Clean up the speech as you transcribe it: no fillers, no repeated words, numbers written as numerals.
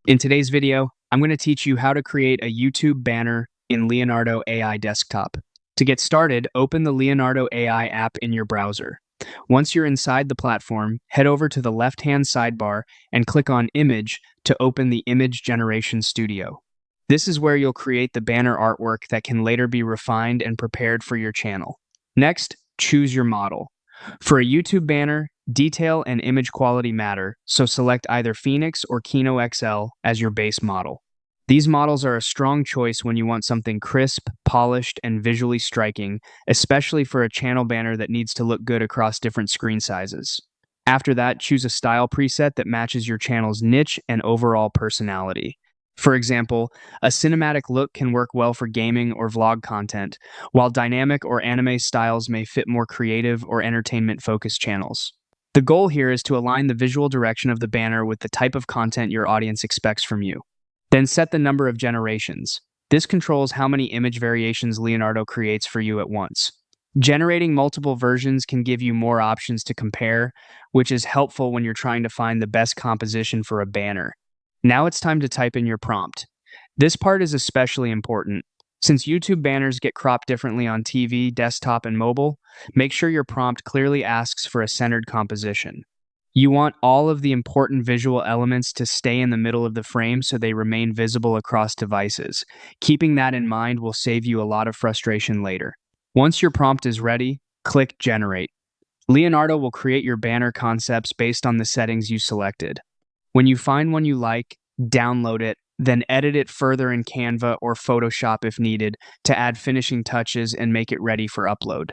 In today's video, I'm going to teach you how to create a YouTube banner in Leonardo AI Desktop. To get started, open the Leonardo AI app in your browser. Once you're inside the platform, head over to the left-hand sidebar and click on Image to open the Image Generation Studio. This is where you'll create the banner artwork that can later be refined and prepared for your channel. Next, choose your model. For a YouTube banner, detail and image quality matter, so select either Phoenix or Kino XL as your base model. These models are a strong choice when you want something crisp, polished, and visually striking, especially for a channel banner that needs to look good across different screen sizes. After that, choose a style preset that matches your channel's niche and overall personality. For example, a cinematic look can work well for gaming or vlog content, while dynamic or anime styles may fit more creative or entertainment-focused channels. The goal here is to align the visual direction of the banner with the type of content your audience expects from you. Then set the number of generations. This controls how many image variations Leonardo creates for you at once. Generating multiple versions can give you more options to compare, which is helpful when you're trying to find the best composition for a banner. Now it's time to type in your prompt. This part is especially important. Since YouTube banners get cropped differently on TV, desktop, and mobile, make sure your prompt clearly asks for a centered composition. You want all of the important visual elements to stay in the middle of the frame so they remain visible across devices. Keeping that in mind will save you a lot of frustration later. Once your prompt is ready, click Generate. Leonardo will create your banner concepts based on the settings you selected. When you find one you like, download it, then edit it further in Canva or Photoshop if needed to add finishing touches and make it ready for upload.